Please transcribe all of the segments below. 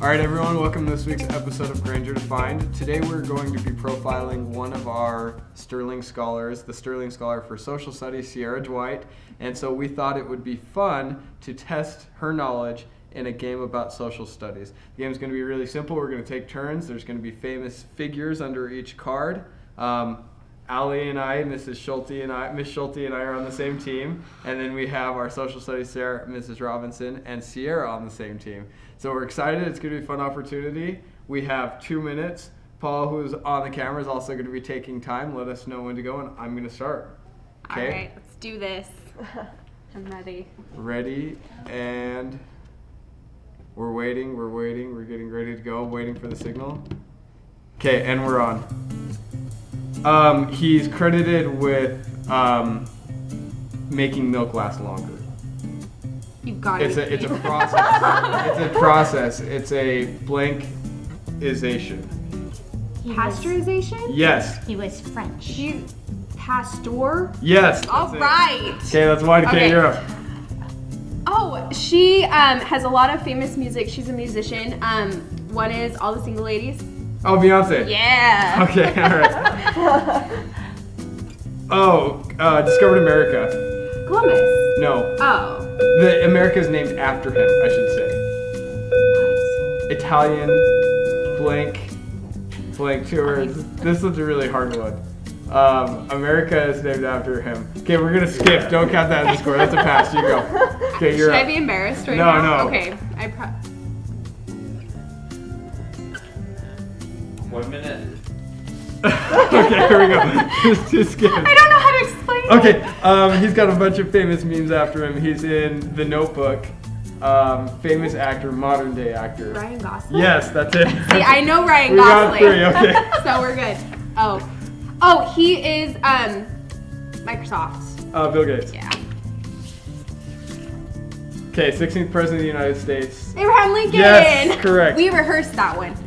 All right, everyone, welcome to this week's episode of Granger Defined. Today we're going to be profiling one of our Sterling Scholars, the Sterling Scholar for Social Studies, Sierra Dwight. And so we thought it would be fun to test her knowledge in a game about social studies. The game's going to be really simple. We're going to take turns. There's going to be famous figures under each card. Allie and I, Miss Schulte and I are on the same team. And then we have our social studies Sarah, Mrs. Robinson, and Sierra on the same team. So we're excited. It's going to be a fun opportunity. We have 2 minutes. Paul, who's on the camera, is also going to be taking time. Let us know when to go, and I'm going to start. Okay? All right, let's do this. I'm ready. Ready, and we're waiting. We're getting ready to go, waiting for the signal. Okay, and we're on. He's credited with making milk last longer. You got it. It's a process. It's a process. It's a blankization. Pasteurization? Yes. He was French. Pasteur? Yes. All right. Okay, that's why. Okay, you're up. Oh, she has a lot of famous music. She's a musician. One is All the Single Ladies. Oh, Beyonce. Yeah. Okay, all right. Discovered America. Columbus. No. Oh. The America is named after him, I should say. Italian, blank tours. This one's a really hard one. America is named after him. Okay, we're gonna skip. Don't count that as a score. That's a pass. You go. Okay, you're Should up. I be embarrassed right now? No. Okay. 1 minute. Okay, here we go. Just skip. I don't know how to explain it. Okay, he's got a bunch of famous memes after him. He's in The Notebook. Famous actor, modern day actor. Ryan Gosling? Yes, that's it. See, I know Ryan We got Gosling. 3, okay. So we're good. Oh, he is Microsoft. Bill Gates. Yeah. Okay, 16th President of the United States. Abraham Lincoln. Yes, correct. We rehearsed that one.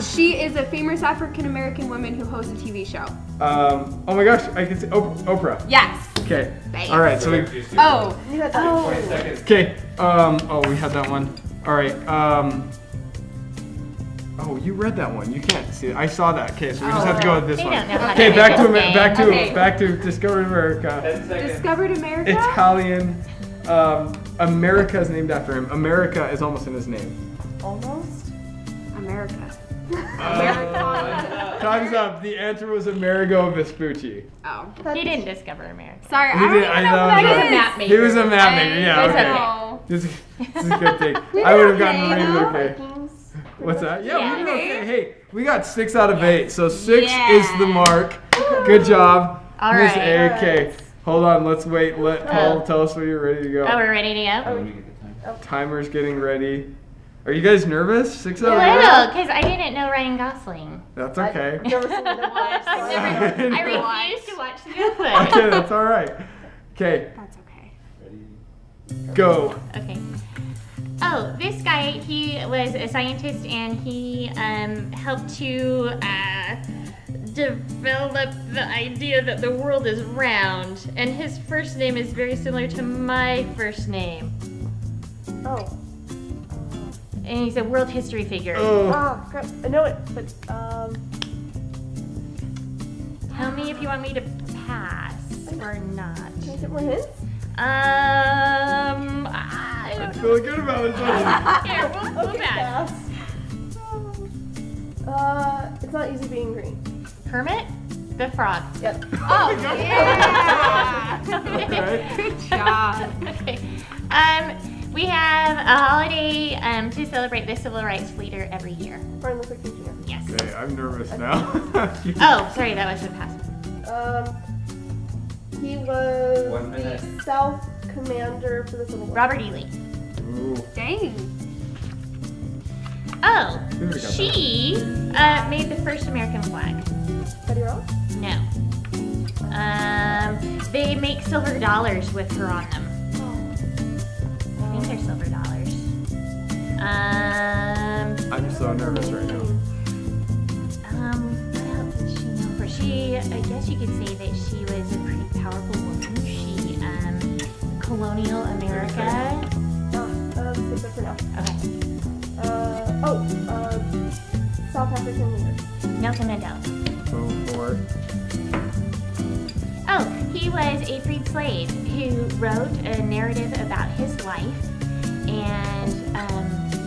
She is a famous African American woman who hosts a TV show. Oh my gosh, I can say Oprah. Yes. Okay. Thanks. All right, so we. Oh. 20 seconds. Okay. We had that one. All right. Oh, you read that one. You can't see it. I saw that. Okay, so we just have to go with this They one. don't know how Okay, to back to read this game. back to Discovered America. 10 seconds. Discovered America? Italian. America is named after him. America is almost in his name. Almost? America. Time's up. The answer was Amerigo Vespucci. Oh. He didn't discover America. Sorry, I He don't did- even I know know, who that I'm He was a sorry. is. map maker. He was a map maker. Yeah. It's Okay. Oh. This is a good thing. I would have gotten okay, really though. okay. What's that? Yeah, Yeah. we did okay. Hey, we got 6 out of 8, so 6 Yeah. is the mark. Good job, All Miss right. A. Okay, hold on. Let's wait. Let Paul tell us when you're ready to go. Oh, we're ready to go? When you get the time. Timer's getting ready. Are you guys nervous? 6 A out of little, because I didn't know Ryan Gosling. 8. That's okay. I've never seen the watch. I refuse to watch the Notebook. Okay, that's all right. Okay, That's okay. Ready? go. Okay. Oh, this guy, he was a scientist and he helped to develop the idea that the world is round. And his first name is very similar to my first name. Oh. And he's a world history figure. Oh, Ah, crap. I know it, but, Tell me if you want me to pass or not. can I get more hints? I I'm don't know. feeling good about this one. Here, we'll pass. pass. It's not easy being green. Kermit the Frog. Yep. Oh, yeah! Okay. Good job. Okay. We have a holiday to celebrate the civil rights leader every year. Martin Luther King Jr. Yes. Okay, I'm nervous now. Oh, sorry, that was a pass. He was 1 minute. the South Commander for the Civil War. Robert E. Lee. Ooh. Dang. Oh, Who we got she made the first American flag. Betty Ross? No. They make silver dollars with her on them. I think they're silver dollars. I'm so nervous right now. What else is she known for? She, I guess you could say that she was a pretty powerful woman. She, colonial America. Save that for now. Okay. African leader. Nelson Mandela. Go for it. Oh, he was a freed slave who wrote a narrative about his life, and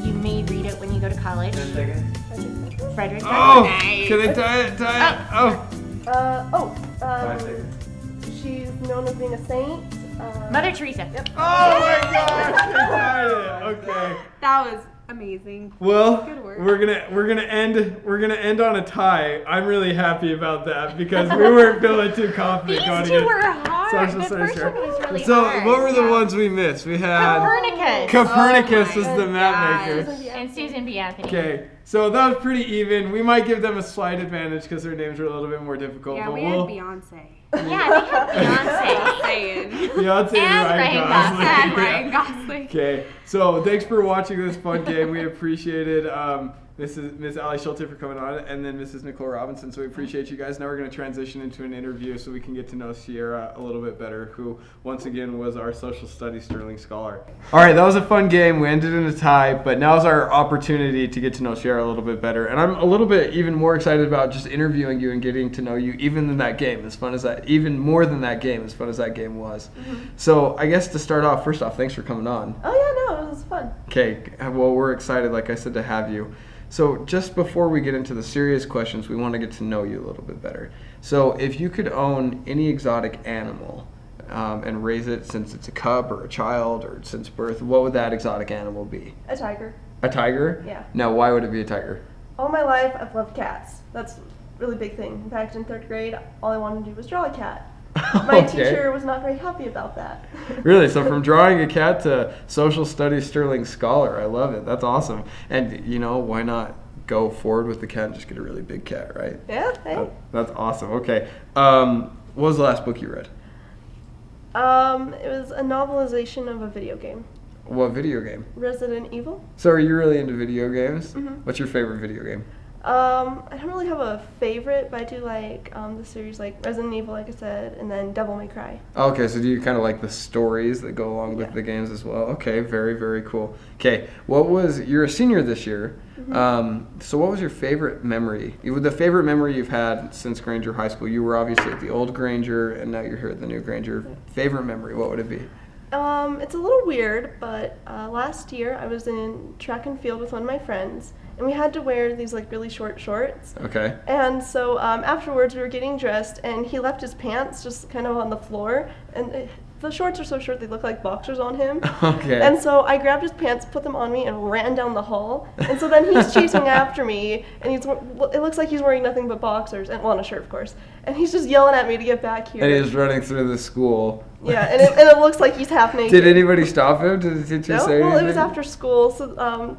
you may read it when you go to college. 10 seconds. Frederick Oh! Douglass. Can they tie it? Tie it? Oh! 5 seconds. She's known as being a saint. Mother Teresa. Yep. Oh my gosh! They tied it. Okay. That was amazing. Well, Good work. we're gonna end on a tie. I'm really happy about that because we weren't feeling too confident going These two against were hard. social The studies first here. one was really So, hard. what were the ones we missed? We had Copernicus. Copernicus Oh was my the map gosh. maker. And Susan B. Anthony. Okay, so that was pretty even. We might give them a slight advantage because their names are a little bit more difficult. Yeah, but we we'll had Beyonce. Yeah, they had Beyonce. Saying. Beyonce And Ryan Gosling. And Yeah. Ryan Gosling. Okay, so thanks for watching this fun game. We appreciated Miss Ali Schulte for coming on, and then Mrs. Nicole Robinson. So we appreciate you guys. Now we're going to transition into an interview so we can get to know Sierra a little bit better, who once again was our social studies Sterling Scholar. All right, that was a fun game. We ended in a tie, but now's our opportunity to get to know Sierra a little bit better. And I'm a little bit even more excited about just interviewing you and getting to know you, even than that game. As fun as that, even more than that game, as fun as that game was. So I guess to start off, first off, thanks for coming on. Oh yeah, no, it was fun. Okay, well, we're excited, like I said, to have you. So just before we get into the serious questions, we want to get to know you a little bit better. So if you could own any exotic animal and raise it since it's a cub or a child or since birth, what would that exotic animal be? A tiger. A tiger? Yeah. Now, why would it be a tiger? All my life, I've loved cats. That's a really big thing. In fact, in 3rd grade, all I wanted to do was draw a cat. My teacher was not very happy about that. Really? So from drawing a cat to social studies Sterling Scholar. I love it. That's awesome. And, you know, why not go forward with the cat and just get a really big cat, right? Yeah, hey. That's awesome. Okay. What was the last book you read? It was a novelization of a video game. What video game? Resident Evil. So are you really into video games? Mhm. What's your favorite video game? I don't really have a favorite, but I do like the series like Resident Evil, like I said, and then Devil May Cry. Okay, so do you kind of like the stories that go along with Yeah. the games as well? Okay, very, very cool. Okay, you're a senior this year. So what was your favorite memory? The favorite memory you've had since Granger High School? You were obviously at the old Granger, and now you're here at the new Granger. Favorite memory, what would it be? It's a little weird, but last year I was in track and field with one of my friends, and we had to wear these like really short shorts. Okay. And so afterwards we were getting dressed, and he left his pants just kind of on the floor, and the shorts are so short they look like boxers on him. Okay. And so I grabbed his pants, put them on me, and ran down the hall. And so then he's chasing after me, and it looks like he's wearing nothing but boxers, and well, a shirt, of course. And he's just yelling at me to get back here. And he was running through the school. Yeah, and it looks like he's half naked. Did anybody stop him? Did the teacher No, say well, anything? it was after school, so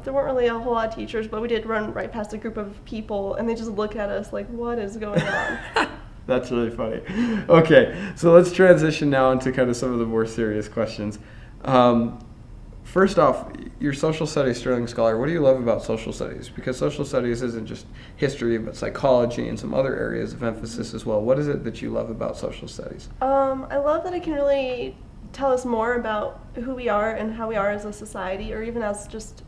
there weren't really a whole lot of teachers, but we did run right past a group of people, and they just look at us like, what is going on? That's really funny. Okay, so let's transition now into kind of some of the more serious questions. First off, you're social studies Sterling Scholar. What do you love about social studies? Because social studies isn't just history, but psychology and some other areas of emphasis as well. What is it that you love about social studies? I love that it can really tell us more about who we are and how we are as a society, or even as just,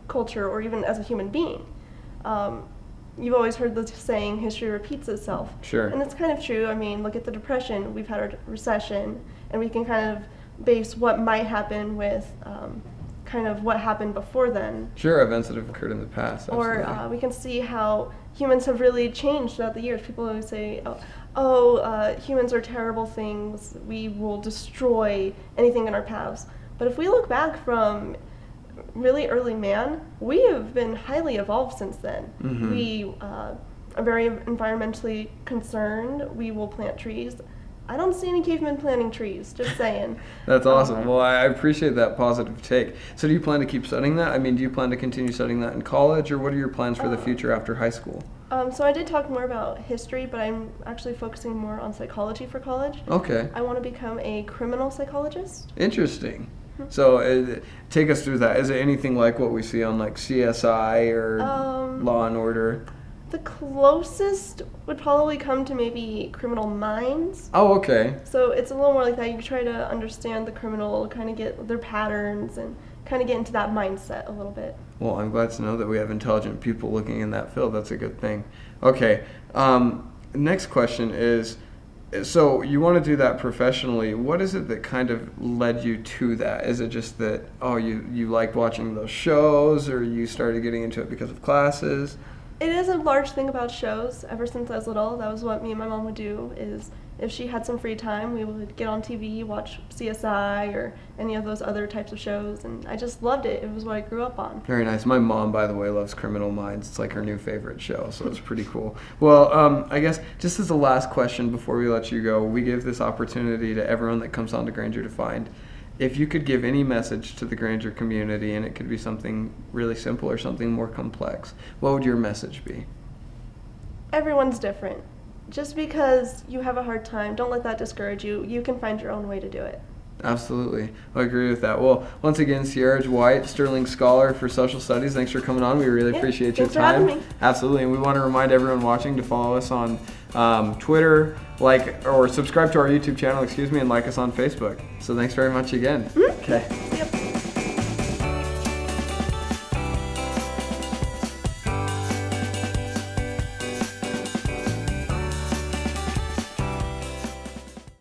culture, or even as a human being. You've always heard the saying, history repeats itself. Sure. And it's kind of true. I mean, look at the Depression. We've had a recession, and we can kind of base what might happen with kind of what happened before then. Sure, events that have occurred in the past. Absolutely. Or we can see how humans have really changed throughout the years. People always say, humans are terrible things. We will destroy anything in our paths. But if we look back from really early man, we have been highly evolved since then. Mhm. We are very environmentally concerned. We will plant trees. I don't see any cavemen planting trees, just saying. That's awesome. Well, I appreciate that positive take. So do you plan to keep studying that? I mean, do you plan to continue studying that in college, or what are your plans for the future after high school? So I did talk more about history, but I'm actually focusing more on psychology for college. Okay. I want to become a criminal psychologist. Interesting. So take us through that. Is it anything like what we see on like CSI or Law and Order? The closest would probably come to maybe Criminal Minds. Oh, okay. So it's a little more like that. You try to understand the criminal, kind of get their patterns, and kind of get into that mindset a little bit. Well, I'm glad to know that we have intelligent people looking in that field. That's a good thing. Okay, next question is, so you want to do that professionally. What is it that kind of led you to that? Is it just that, you liked watching those shows, or you started getting into it because of classes? It is a large thing about shows. Ever since I was little, that was what me and my mom would do, is if she had some free time, we would get on TV, watch CSI or any of those other types of shows, and I just loved it. It was what I grew up on. Very nice. My mom, by the way, loves Criminal Minds. It's like her new favorite show, so it's pretty cool. Well, I guess just as a last question before we let you go, we give this opportunity to everyone that comes on to Granger to Find. If you could give any message to the Granger community, and it could be something really simple or something more complex, what would your message be? Everyone's different. Just because you have a hard time, don't let that discourage you. You can find your own way to do it. Absolutely. I agree with that. Well, once again, Sierra Dwight, Sterling Scholar for Social Studies, thanks for coming on. We really appreciate your thanks for time. having me. Absolutely. And we want to remind everyone watching to follow us on Twitter, or subscribe to our YouTube channel, and like us on Facebook. So thanks very much again. Mm-hmm. Okay. See ya.